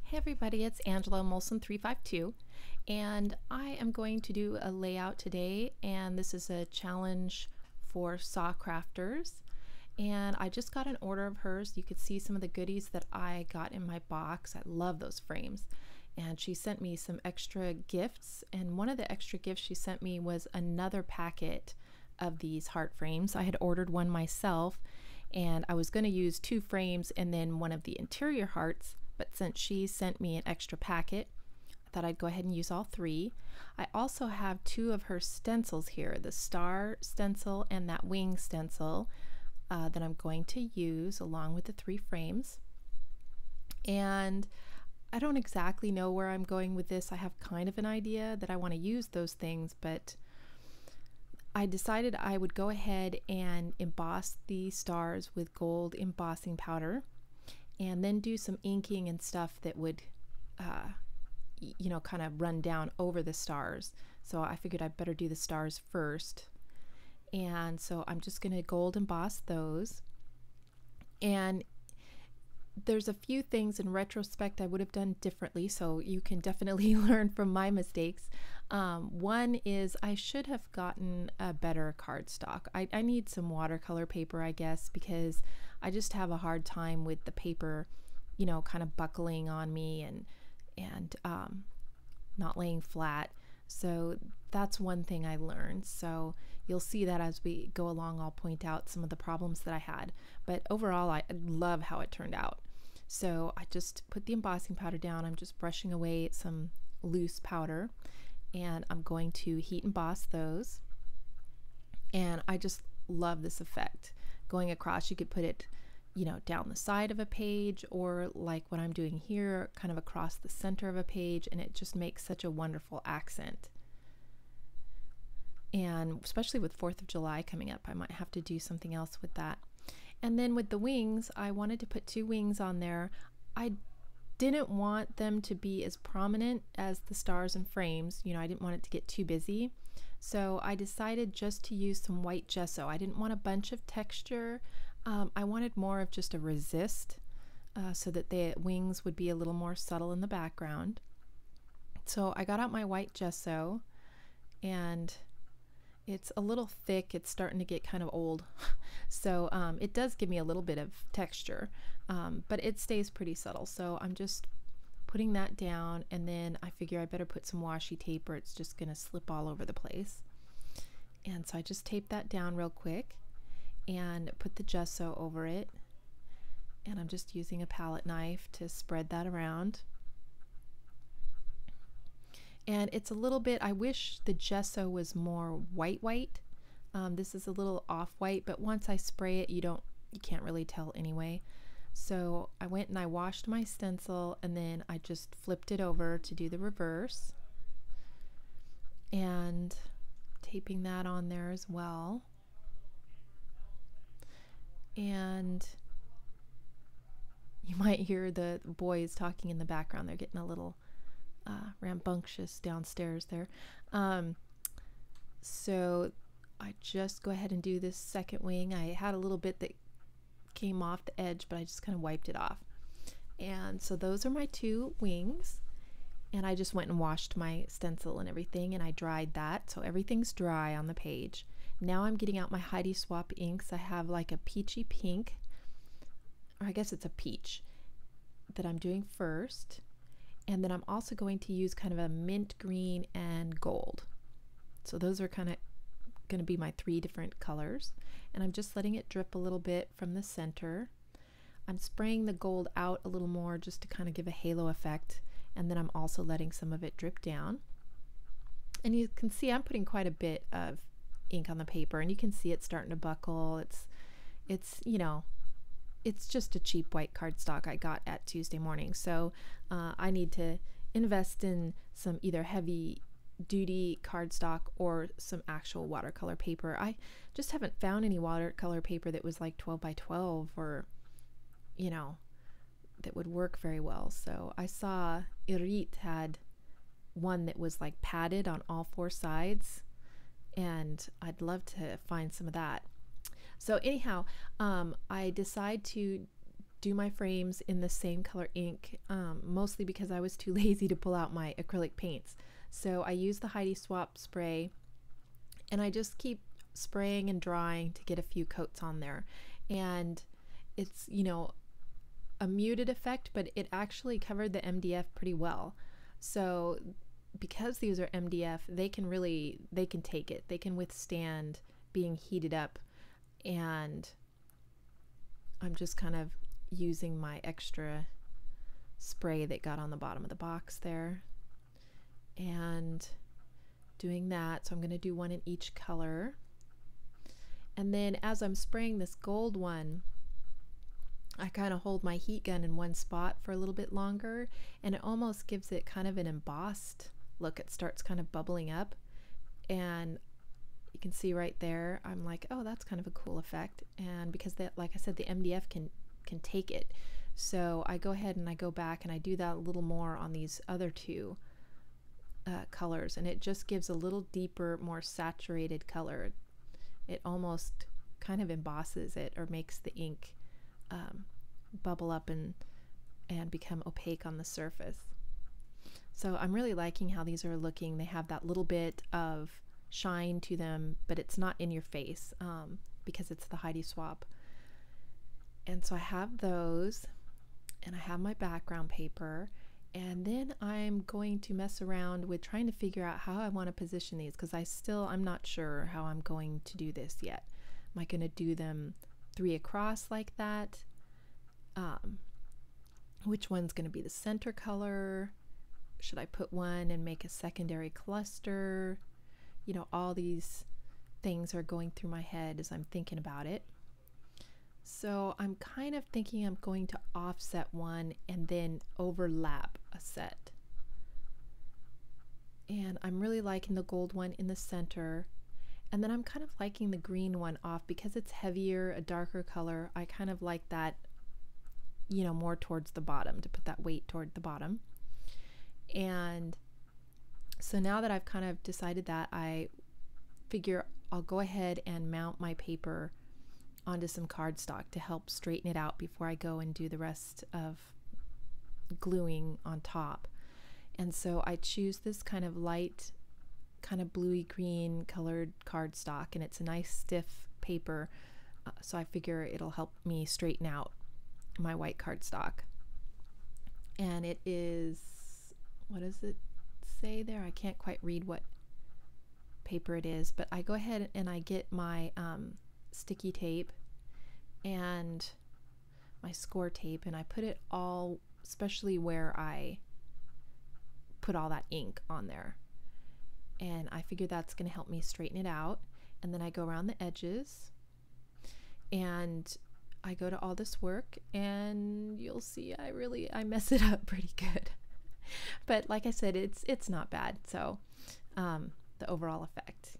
Hey everybody, it's Angela Molson 352, and I am going to do a layout today, and this is a challenge for saw crafters. And I just got an order of hers. You could see some of the goodies that I got in my box. I love those frames. And she sent me some extra gifts, and one of the extra gifts she sent me was another packet of these heart frames. I had ordered one myself, and I was going to use 2 frames and then one of the interior hearts. But since she sent me an extra packet, I thought I'd go ahead and use all 3. I also have 2 of her stencils here, the star stencil and that wing stencil that I'm going to use along with the 3 frames. And I don't exactly know where I'm going with this. I have kind of an idea that I want to use those things, but I decided I would go ahead and emboss the stars with gold embossing powder, and then do some inking and stuff that would, kind of run down over the stars. So I figured I'd better do the stars first. And so I'm just going to gold emboss those. And there's a few things in retrospect I would have done differently, so you can definitely learn from my mistakes. One is I should have gotten a better cardstock. I need some watercolor paper, I guess, because I just have a hard time with the paper, kind of buckling on me and not laying flat. So that's one thing I learned. So you'll see that as we go along, I'll point out some of the problems that I had. But overall, I love how it turned out. So I just put the embossing powder down. I'm just brushing away some loose powder, and I'm going to heat emboss those. And I just love this effect. Going across, you could put it, down the side of a page, or like what I'm doing here, kind of across the center of a page, and it just makes such a wonderful accent. And especially with 4th of July coming up, I might have to do something else with that. And then with the wings, I wanted to put 2 wings on there. I didn't want them to be as prominent as the stars and frames. I didn't want it to get too busy. So I decided just to use some white gesso. I didn't want a bunch of texture. I wanted more of just a resist so that the wings would be a little more subtle in the background. So I got out my white gesso, and it's a little thick. It's starting to get kind of old. So it does give me a little bit of texture, but it stays pretty subtle. So I'm just putting that down, and then I figure I better put some washi tape or it's just going to slip all over the place. And so I just tape that down real quick and put the gesso over it. And I'm just using a palette knife to spread that around. And it's a little bit, I wish the gesso was more white. This is a little off-white, but once I spray it, you can't really tell anyway. So I went and I washed my stencil, and then I just flipped it over to do the reverse, and taping that on there as well. And you might hear the boys talking in the background. They're getting a little rambunctious downstairs there. So I just go ahead and do this second wing. I had a little bit that came off the edge, but I just kind of wiped it off. And so those are my 2 wings, and I just went and washed my stencil and everything, and I dried that, so everything's dry on the page. Now I'm getting out my Heidi Swap inks. I have like a peachy pink, or I guess it's a peach, that I'm doing first. And then I'm also going to use kind of a mint green and gold. So those are kind of going to be my 3 different colors. And I'm just letting it drip a little bit from the center. I'm spraying the gold out a little more just to kind of give a halo effect. And then I'm also letting some of it drip down. And you can see I'm putting quite a bit of ink on the paper, and you can see it starting to buckle. It's just a cheap white cardstock I got at Tuesday Morning. So I need to invest in some either heavy duty cardstock or some actual watercolor paper. I just haven't found any watercolor paper that was like 12 by 12 or, that would work very well. So I saw Irit had one that was like padded on all 4 sides, and I'd love to find some of that. So anyhow, I decide to do my frames in the same color ink, mostly because I was too lazy to pull out my acrylic paints. So I use the Heidi Swap spray, and I just keep spraying and drying to get a few coats on there. And it's, you know, a muted effect, but it actually covered the MDF pretty well. So because these are MDF, they can take it. They can withstand being heated up. And I'm just kind of using my extra spray that got on the bottom of the box there and doing that. So I'm going to do one in each color. And then as I'm spraying this gold one, I kind of hold my heat gun in one spot for a little bit longer, and it almost gives it kind of an embossed look. It starts kind of bubbling up, and you can see right there, I'm like, oh, that's kind of a cool effect. And because that, like I said, the MDF can take it. So I go ahead and I go back and I do that a little more on these other two colors, and it just gives a little deeper, more saturated color. It almost kind of embosses it or makes the ink bubble up and become opaque on the surface. So I'm really liking how these are looking. They have that little bit of shine to them, but it's not in your face because it's the Heidi Swap. And so I have those, and I have my background paper, and then I'm going to mess around with trying to figure out how I want to position these, because I'm not sure how I'm going to do this yet. Am I going to do them 3 across like that? Which one's going to be the center color? Should I put one and make a secondary cluster? You know, all these things are going through my head as I'm thinking about it. So I'm kind of thinking I'm going to offset one and then overlap a set. And I'm really liking the gold one in the center. And then I'm kind of liking the green one off because it's heavier, a darker color. I kind of like that, you know, more towards the bottom, to put that weight toward the bottom. And so now that I've kind of decided that, I figure I'll go ahead and mount my paper onto some cardstock to help straighten it out before I go and do the rest of gluing on top. And so I choose this kind of light, kind of bluey green colored cardstock, and it's a nice stiff paper, so I figure it'll help me straighten out my white cardstock. And it is, what does it say there? I can't quite read what paper it is, but I go ahead and I get my sticky tape and my score tape, and I put it all, especially where I put all that ink on there, and I figure that's going to help me straighten it out. And then I go around the edges and I go to all this work, and you'll see I mess it up pretty good. But like I said, it's not bad. So the overall effect,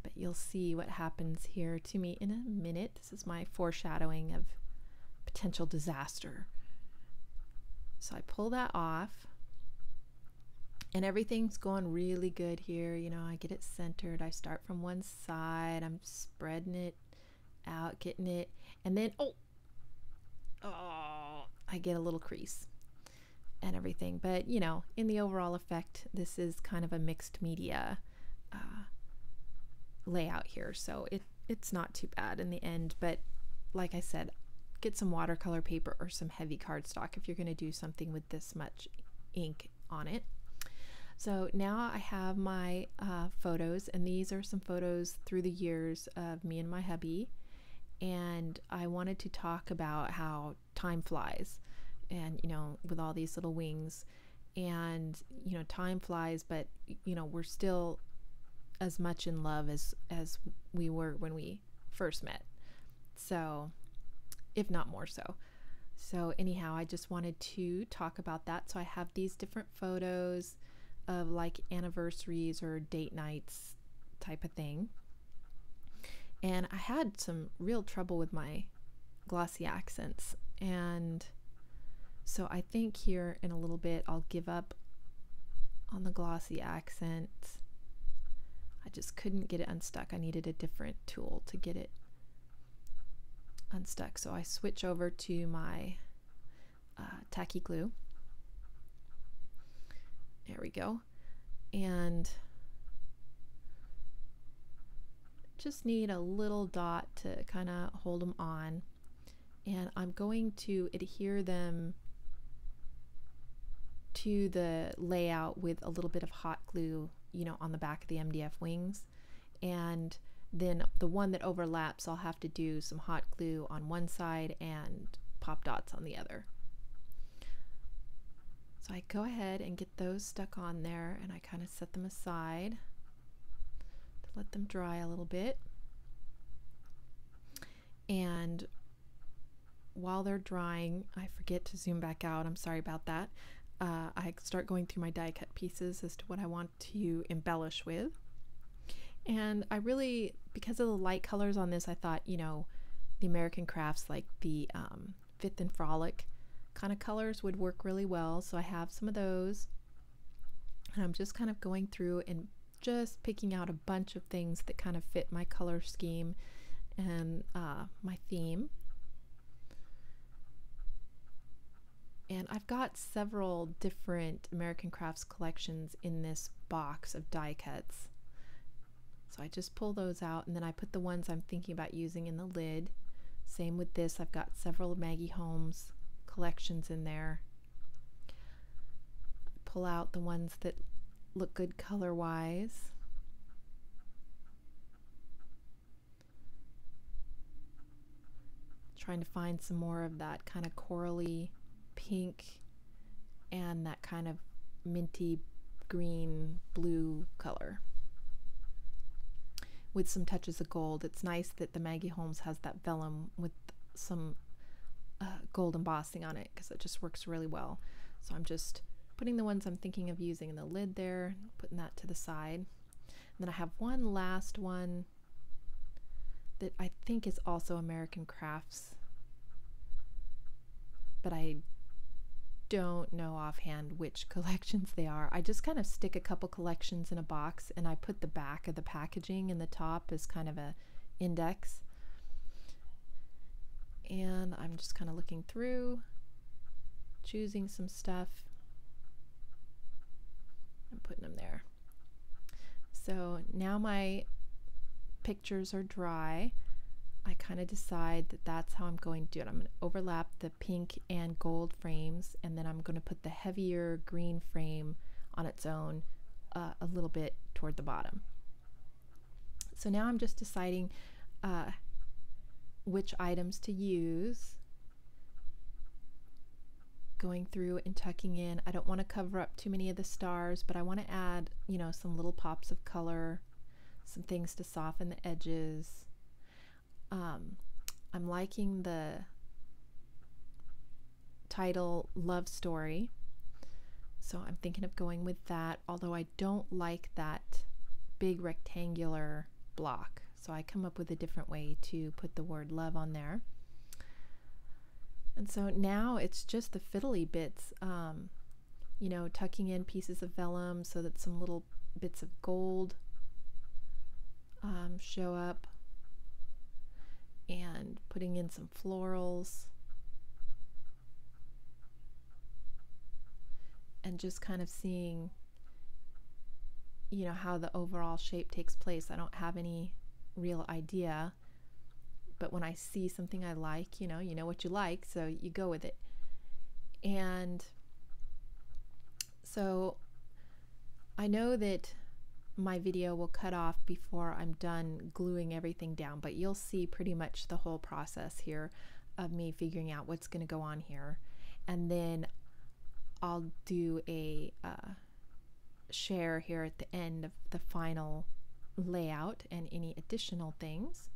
but you'll see what happens here to me in a minute. This is my foreshadowing of potential disaster. So I pull that off, and everything's going really good here. You know, I get it centered. I start from one side. I'm spreading it out, getting it, and then I get a little crease and everything. But you know, in the overall effect, this is kind of a mixed media layout here, so it's not too bad in the end. But like I said, get some watercolor paper or some heavy cardstock if you're going to do something with this much ink on it. So now I have my photos, and these are some photos through the years of me and my hubby, and I wanted to talk about how time flies, and you know, with all these little wings, and you know, time flies, but you know, we're still as much in love as we were when we first met, so if not more so. So anyhow, I just wanted to talk about that. So I have these different photos of like anniversaries or date nights type of thing, and I had some real trouble with my glossy accents, and so I think here in a little bit I'll give up on the glossy accent. I just couldn't get it unstuck. I needed a different tool to get it unstuck. So I switch over to my tacky glue. There we go. And just need a little dot to kind of hold them on. And I'm going to adhere them to the layout with a little bit of hot glue, you know, on the back of the MDF wings. And then the one that overlaps, I'll have to do some hot glue on one side and pop dots on the other. So I go ahead and get those stuck on there, and I kind of set them aside to let them dry a little bit. And while they're drying, I forget to zoom back out, I'm sorry about that. I start going through my die cut pieces as to what I want to embellish with. And I really, because of the light colors on this, I thought, you know, the American Crafts, like the Fifth and Frolic kind of colors would work really well. So I have some of those. And I'm just kind of going through and just picking out a bunch of things that kind of fit my color scheme and my theme. And I've got several different American Crafts collections in this box of die cuts. So I just pull those out, and then I put the ones I'm thinking about using in the lid. Same with this, I've got several Maggie Holmes collections in there. Pull out the ones that look good color-wise. Trying to find some more of that kind of corally pink and that kind of minty green blue color with some touches of gold. It's nice that the Maggie Holmes has that vellum with some gold embossing on it, because it just works really well. So I'm just putting the ones I'm thinking of using in the lid there, putting that to the side. And then I have one last one that I think is also American Crafts, but I don't know offhand which collections they are. I just kind of stick a couple collections in a box, and I put the back of the packaging in the top as kind of a index. And I'm just kind of looking through, choosing some stuff and putting them there. So now my pictures are dry. I kind of decide that that's how I'm going to do it. I'm going to overlap the pink and gold frames, and then I'm going to put the heavier green frame on its own a little bit toward the bottom. So now I'm just deciding which items to use, going through and tucking in. I don't want to cover up too many of the stars, but I want to add, you know, some little pops of color, some things to soften the edges. I'm liking the title Love Story, so I'm thinking of going with that, although I don't like that big rectangular block. So I come up with a different way to put the word love on there. And so now it's just the fiddly bits, you know, tucking in pieces of vellum so that some little bits of gold show up, and putting in some florals, and just kind of seeing, you know, how the overall shape takes place. I don't have any real idea, but when I see something I like, you know what you like, so you go with it. And so I know that my video will cut off before I'm done gluing everything down, but you'll see pretty much the whole process here of me figuring out what's going to go on here. And then I'll do a share here at the end of the final layout and any additional things.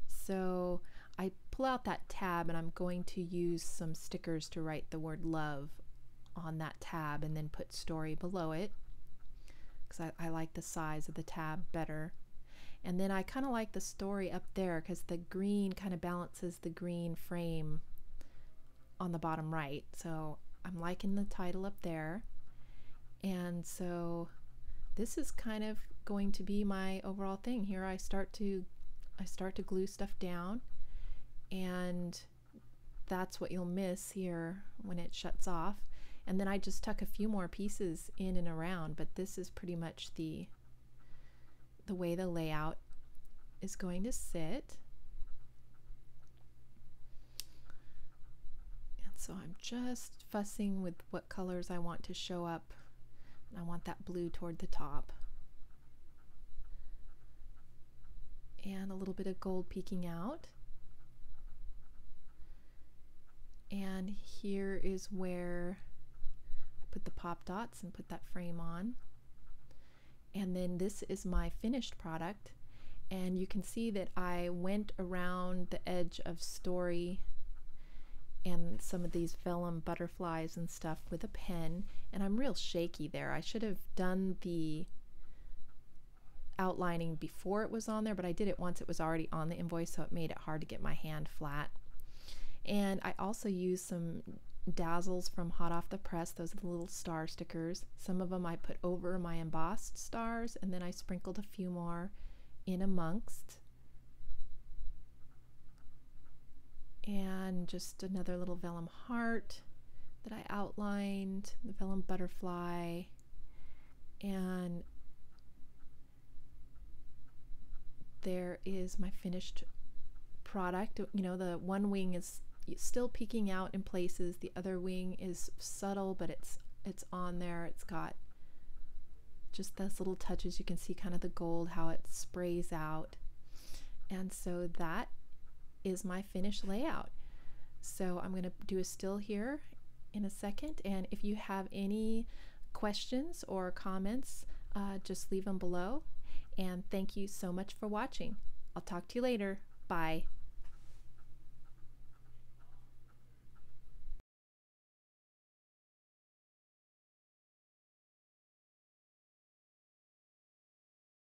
So I pull out that tab, and I'm going to use some stickers to write the word love on that tab, and then put story below it, because I like the size of the tab better. And then I kind of like the story up there, because the green kind of balances the green frame on the bottom right. So I'm liking the title up there. And so this is kind of going to be my overall thing. Here I start to glue stuff down, and that's what you'll miss here when it shuts off. And then I just tuck a few more pieces in and around, but this is pretty much the way the layout is going to sit. And so I'm just fussing with what colors I want to show up. And I want that blue toward the top. And a little bit of gold peeking out. And here is where I put the pop dots and put that frame on. And then this is my finished product. And you can see that I went around the edge of Story and some of these vellum butterflies and stuff with a pen. And I'm real shaky there. I should have done the outlining before it was on there, but I did it once it was already on the invoice, so it made it hard to get my hand flat. And I also used some dazzles from hot off the press. Those are the little star stickers. Some of them I put over my embossed stars, and then I sprinkled a few more in amongst. And just another little vellum heart that I outlined, the vellum butterfly, and there is my finished product. You know, the one wing is still peeking out in places. The other wing is subtle, but it's on there. It's got just those little touches. You can see kind of the gold, how it sprays out. And so that is my finished layout. So I'm going to do a still here in a second, and if you have any questions or comments, just leave them below. And thank you so much for watching. I'll talk to you later. Bye.